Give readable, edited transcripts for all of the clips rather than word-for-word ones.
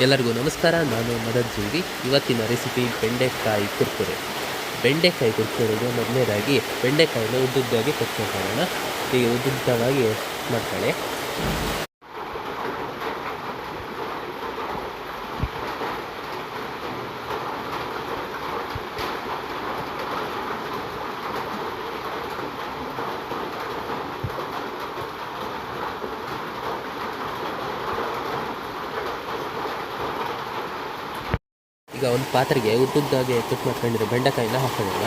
ಎಲ್ಲರಿಗೂ ನಮಸ್ಕಾರ. ನಾನು ಮದರ್ ಜೀವಿ. ಇವತ್ತಿನ ರೆಸಿಪಿ ಬೆಂಡೆಕಾಯಿ ಕುರ್ಕುರೆ. ಬೆಂಡೆಕಾಯಿ ಕುರ್ಕುರೆಗೆ ಮೊದಲನೇದಾಗಿ ಬೆಂಡೆಕಾಯಿನ ಉದ್ದುದ್ದಾಗಿ ಕಟ್ ಮಾಡ್ಕೊಳ್ಳೋಣ. ಹೀಗೆ ಉದ್ದುದ್ದವಾಗಿ ಮಾಡ್ಕೊಳ್ಳಿ. ಈಗ ಒಂದು ಪಾತ್ರೆಗೆ ಉದ್ದುದ್ದಾಗಿ ಕಟ್ ಮಾಡ್ಕೊಂಡಿರೋ ಬೆಂಡೆಕಾಯಿನ ಹಾಕೊಳ್ಳೋಣ.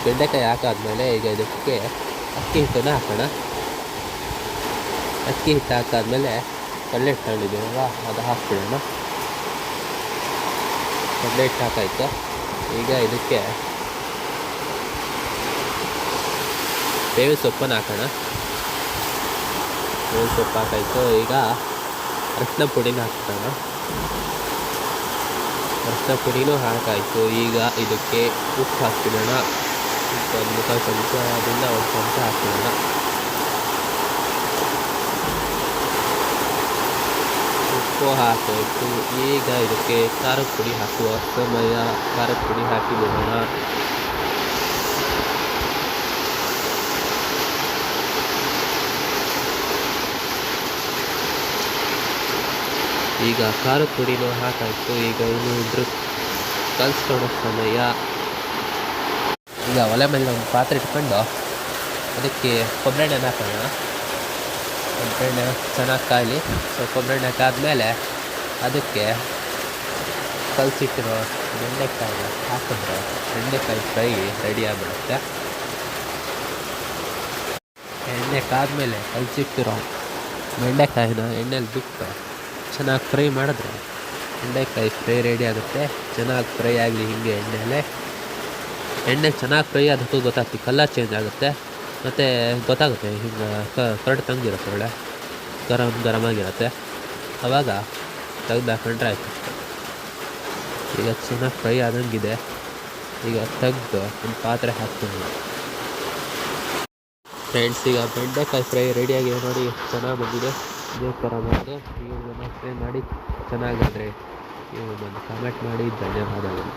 ಬೆಂಡೆಕಾಯಿ ಹಾಕಾದ್ಮೇಲೆ ಈಗ ಇದಕ್ಕೆ ಅಕ್ಕಿ ಹಿಟ್ಟನ್ನು ಹಾಕೋಣ. ಅಕ್ಕಿ ಹಿಟ್ಟು ಹಾಕಾದ್ಮೇಲೆ ಕಡಲೆ ಹಿಟ್ಟು ತಗೊಂಡಿದ್ದೀವಲ್ಲ ಅದು ಹಾಕ್ಬಿಡೋಣ. ಕಡಲೆ ಹಿಟ್ಟು ಹಾಕಾಯ್ತು. ಈಗ ಇದಕ್ಕೆ ಬೇವಿನ ಸೊಪ್ಪನ್ನು ಹಾಕೋಣ. ಬೇವಿನ ಸೊಪ್ಪು ಹಾಕಾಯ್ತು. ಈಗ ಅರಿಶಿನ ಪುಡಿನ ಹಾಕ್ತಾನ. ಅರಿಶಿನ ಪುಡಿನೂ ಹಾಕಾಯಿತು. ಈಗ ಇದಕ್ಕೆ ಉಪ್ಪು ಹಾಕ್ಬಿಡೋಣ. ಉಪ್ಪು ಒಂದು ಮುಖ ಚಮಚ, ಅದರಿಂದ ಒಂದು ಚಮಚ ಹಾಕ್ಬಿಡೋಣ. ಉಪ್ಪು ಹಾಕಾಯಿತು. ಈಗ ಇದಕ್ಕೆ ಖಾರದ ಪುಡಿ ಹಾಕುವ ಸಮಯ. ಖಾರದ ಪುಡಿ ಹಾಕಿ ಬಿಡೋಣ. ಈಗ ಖಾರದ ಪುಡಿನೂ ಹಾಕಾಯಿತು. ಈಗ ಇನ್ನೊಂದು ಕಲಿಸ್ಕೊಳ್ಳೋ ಸಮಯ. ಈಗ ಒಲೆ ಮೇಲೆ ಒಂದು ಪಾತ್ರೆ ಇಟ್ಕೊಂಡು ಅದಕ್ಕೆ ಕೊಬ್ಬರಿ ಎಣ್ಣೆನ ಹಾಕೋಣ. ಕೊಬ್ಬರಿ ಎಣ್ಣೆ ಚೆನ್ನಾಗಿ ಕಾಯಲಿ. ಸೊ ಕೊಬ್ಬರಿ ಎಣ್ಣೆ ಕಾದ್ಮೇಲೆ ಅದಕ್ಕೆ ಕಲಸಿಟ್ಟಿರೋ ಬೆಂಡೆಕಾಯಿನ ಹಾಕಿದ್ರೆ ಬೆಂಡೆಕಾಯಿ ಫ್ರೈ ರೆಡಿ ಆಗಿಬಿಡುತ್ತೆ. ಎಣ್ಣೆ ಕಾದ್ಮೇಲೆ ಕಲಸಿಟ್ಟಿರೋ ಬೆಂಡೆಕಾಯಿನ ಎಣ್ಣೆಲಿ ಬಿಟ್ಟು ಚೆನ್ನಾಗಿ ಫ್ರೈ ಮಾಡಿದ್ರೆ ಬೆಂಡೆಕಾಯಿ ಫ್ರೈ ರೆಡಿ ಆಗುತ್ತೆ. ಚೆನ್ನಾಗಿ ಫ್ರೈ ಆಗಲಿ. ಹೀಗೆ ಎಣ್ಣೆ ಚೆನ್ನಾಗಿ ಫ್ರೈ ಆದಕ್ಕೂ ಗೊತ್ತಾಗ್ತಿ, ಕಲರ್ ಚೇಂಜ್ ಆಗುತ್ತೆ. ಮತ್ತು ಗೊತ್ತಾಗುತ್ತೆ ಹಿಂಗೆ ಕರಡು ತಂಗಿರುತ್ತೆ, ಒಳ್ಳೆ ಗರಮ್ ಆಗಿರುತ್ತೆ. ಆವಾಗ ತೆಗ್ದು ಹಾಕೊಂಡ್ರೆ ಆಯ್ತು. ಈಗ ಚೆನ್ನಾಗಿ ಫ್ರೈ ಆದಂಗಿದೆ. ಈಗ ತೆಗೆದು ಒಂದು ಪಾತ್ರೆ ಹಾಕ್ತೀನಿ ಫ್ರೆಂಡ್ಸ್. ಈಗ ಬೆಂಡೆಕಾಯಿ ಫ್ರೈ ರೆಡಿಯಾಗಿದೆ ನೋಡಿ, ಚೆನ್ನಾಗಿ ಬಂದಿದೆ. ಇದೇ ಥರ ಮಾಡಿದೆ. ನೀವು ಫ್ರೈ ಮಾಡಿ ಚೆನ್ನಾಗಾದರೆ ನೀವು ಒಂದು ಕಾಮೆಂಟ್ ಮಾಡಿ. ಧನ್ಯವಾದಗಳು.